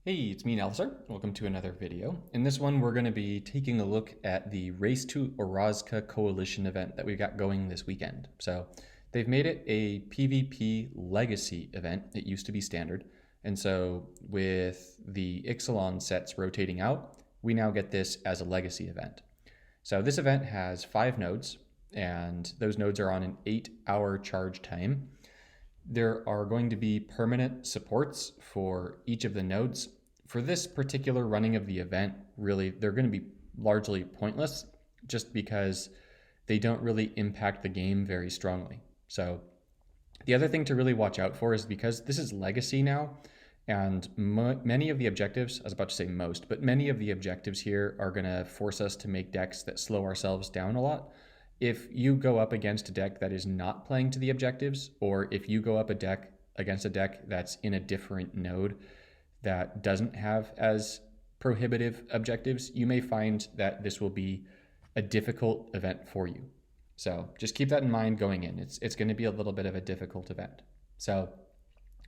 Hey, it's me, Nalsar. Welcome to another video. In this one, we're going to be taking a look at the Race to Orazca Coalition event that we got going this weekend. So they've made it a PvP legacy event. It used to be standard. And so with the Ixalan sets rotating out, we now get this as a legacy event. So this event has 5 nodes, and those nodes are on an 8-hour charge time. There are going to be permanent supports for each of the nodes. For this particular running of the event, really, they're going to be largely pointless just because they don't really impact the game very strongly. So the other thing to really watch out for is because this is legacy now, and many of the objectives, I was about to say most, but many of the objectives here are going to force us to make decks that slow ourselves down a lot. If you go up against a deck that is not playing to the objectives, or if you go up against a deck that's in a different node that doesn't have as prohibitive objectives, you may find that this will be a difficult event for you. So just keep that in mind going in. It's going to be a little bit of a difficult event. So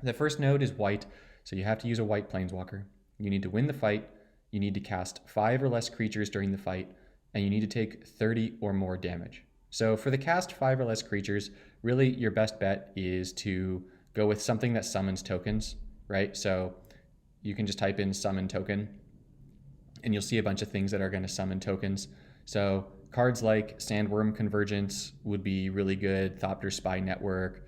the first node is white, so you have to use a white planeswalker. You need to win the fight. You need to cast 5 or less creatures during the fight, and you need to take 30 or more damage. So for the cast 5 or less creatures, really your best bet is to go with something that summons tokens, right? So you can just type in summon token, and you'll see a bunch of things that are going to summon tokens. So cards like Sandworm Convergence would be really good, Thopter Spy Network,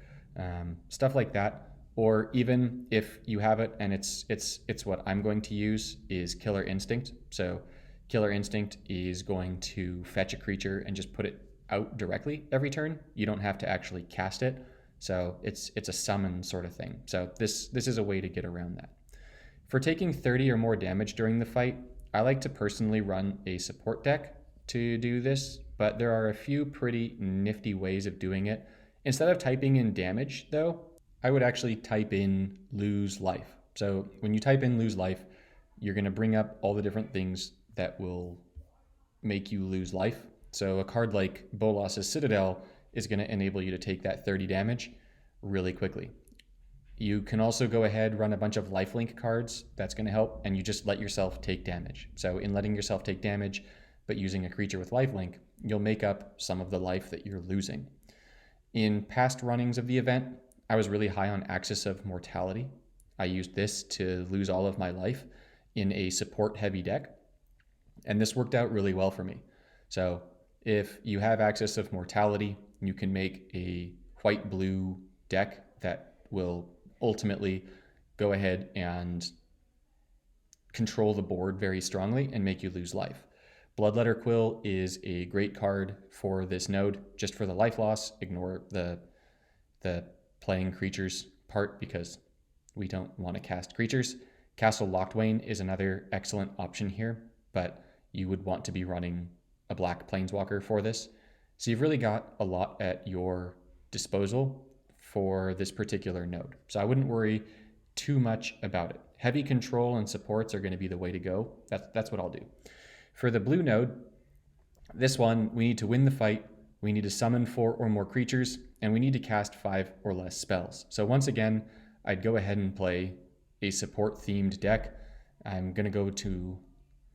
stuff like that. Or even if you have it and it's what I'm going to use is Killer Instinct. So Killer Instinct is going to fetch a creature and just put it out directly every turn. You don't have to actually cast it. So it's a summon sort of thing. So this is a way to get around that. For taking 30 or more damage during the fight, I like to personally run a support deck to do this, but there are a few pretty nifty ways of doing it. Instead of typing in damage, though, I would actually type in lose life. So when you type in lose life, you're going to bring up all the different things that will make you lose life. So a card like Bolas's Citadel is going to enable you to take that 30 damage really quickly. You can also go ahead, run a bunch of lifelink cards. That's going to help, and you just let yourself take damage. So in letting yourself take damage, but using a creature with lifelink, you'll make up some of the life that you're losing. In past runnings of the event, I was really high on Axis of Mortality. I used this to lose all of my life in a support-heavy deck, and this worked out really well for me. So if you have Axis of Mortality, you can make a white-blue deck that will ultimately go ahead and control the board very strongly and make you lose life. Bloodletter Quill is a great card for this node, just for the life loss. Ignore the playing creatures part because we don't want to cast creatures. Castle Lochtwain is another excellent option here, but you would want to be running a black planeswalker for this. So you've really got a lot at your disposal for this particular node. So I wouldn't worry too much about it. Heavy control and supports are going to be the way to go. That's what I'll do. For the blue node, this one, we need to win the fight, we need to summon 4 or more creatures, and we need to cast 5 or less spells. So once again, I'd go ahead and play a support-themed deck. I'm going to go to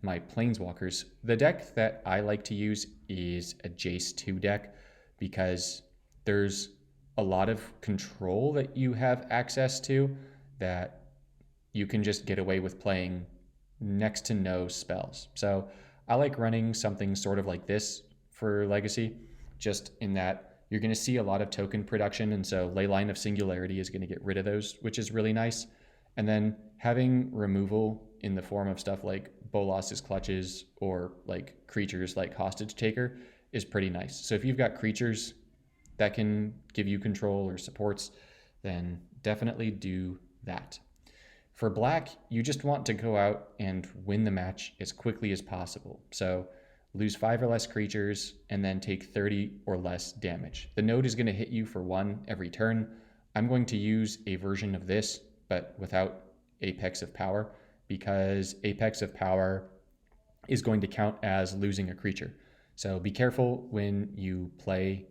my Planeswalkers. The deck that I like to use is a Jace 2 deck because there's a lot of control that you have access to that you can just get away with playing next to no spells. So I like running something sort of like this for Legacy, just in that you're going to see a lot of token production, and so Leyline of Singularity is going to get rid of those, which is really nice. And then having removal in the form of stuff like Bolas's Clutches or like creatures like Hostage Taker is pretty nice. So if you've got creatures that can give you control or supports, then definitely do that. For black, you just want to go out and win the match as quickly as possible. So lose 5 or less creatures and then take 30 or less damage. The node is going to hit you for 1 every turn. I'm going to use a version of this, but without Apex of Power, because Apex of Power is going to count as losing a creature. So be careful when you play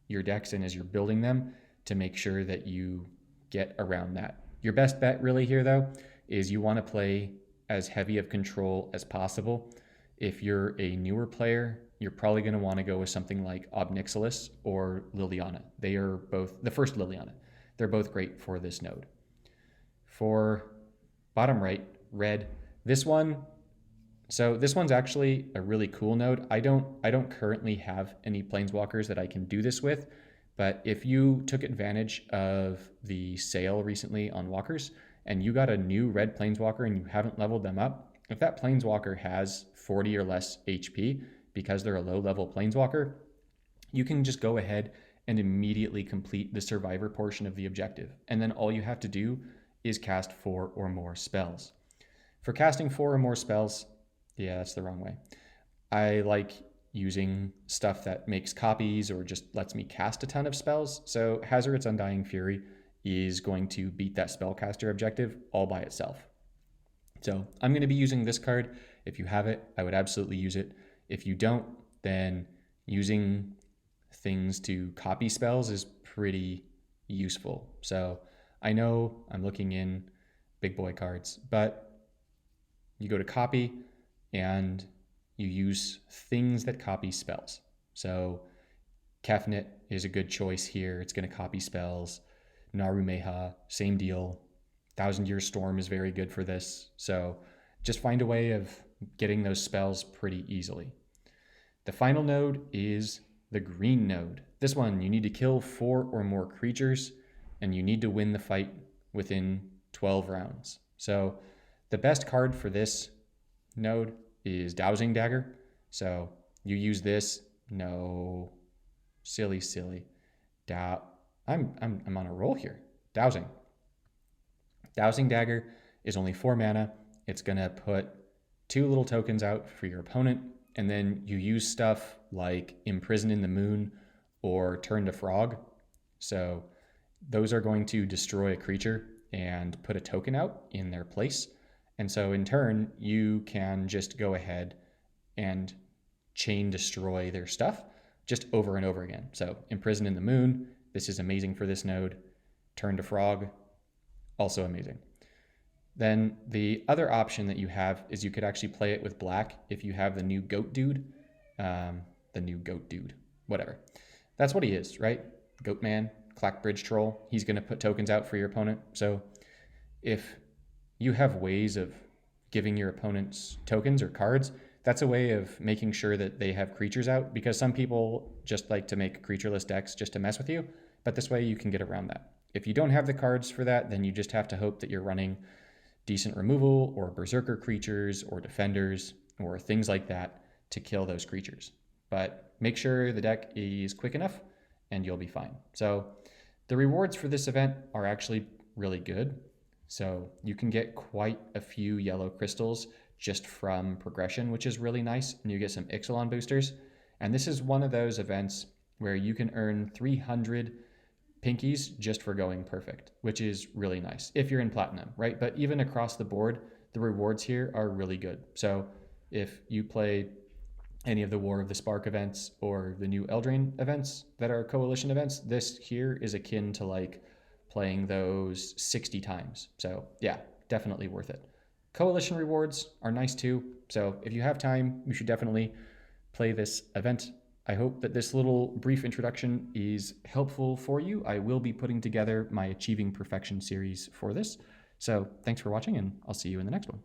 your decks and as you're building them to make sure that you get around that. Your best bet really here, though, is you want to play as heavy of control as possible. If you're a newer player, you're probably going to want to go with something like Obnixilis or Liliana. They are both, the first Liliana, they're both great for this node. For bottom right, red, this one, so this one's actually a really cool node. I don't currently have any Planeswalkers that I can do this with, but if you took advantage of the sale recently on Walkers and you got a new red Planeswalker and you haven't leveled them up, if that Planeswalker has 40 or less HP because they're a low level Planeswalker, you can just go ahead and immediately complete the survivor portion of the objective. And then all you have to do is cast 4 or more spells. For casting 4 or more spells, yeah, that's the wrong way. I like using stuff that makes copies or just lets me cast a ton of spells. So Hazard's Undying Fury is going to beat that spellcaster objective all by itself. So I'm going to be using this card. If you have it, I would absolutely use it. If you don't, then using things to copy spells is pretty useful. So I know I'm looking in big boy cards, but you go to copy and you use things that copy spells. So Kefnet is a good choice here. It's going to copy spells. Narumeha, same deal. Thousand Year Storm is very good for this. So just find a way of getting those spells pretty easily. The final node is the green node. This one, you need to kill 4 or more creatures, and you need to win the fight within 12 rounds. So the best card for this node is Dowsing Dagger. So you use this. No, silly. I'm on a roll here. Dowsing Dagger is only 4 mana. It's gonna put 2 little tokens out for your opponent, and then you use stuff like Imprison in the Moon or Turn to Frog. So those are going to destroy a creature and put a token out in their place. And so in turn, you can just go ahead and chain destroy their stuff just over and over again. So Imprison in the Moon, this is amazing for this node. Turn to Frog, also amazing. Then the other option that you have is you could actually play it with black if you have the new Goat Dude, whatever. That's what he is, right? Goat Man, Clackbridge Troll. He's going to put tokens out for your opponent. So if you have ways of giving your opponents tokens or cards, that's a way of making sure that they have creatures out, because some people just like to make creatureless decks just to mess with you, but this way you can get around that. If you don't have the cards for that, then you just have to hope that you're running decent removal or berserker creatures or defenders or things like that to kill those creatures. But make sure the deck is quick enough and you'll be fine. So the rewards for this event are actually really good. So you can get quite a few yellow crystals just from progression, which is really nice. And you get some Ixalan boosters. And this is one of those events where you can earn 300 pinkies just for going perfect, which is really nice if you're in platinum, right? But even across the board, the rewards here are really good. So if you play any of the War of the Spark events or the new Eldraine events that are coalition events, this here is akin to like playing those 60 times. So yeah, definitely worth it. Coalition rewards are nice too. So if you have time, you should definitely play this event. I hope that this little brief introduction is helpful for you. I will be putting together my Achieving Perfection series for this. So thanks for watching, and I'll see you in the next one.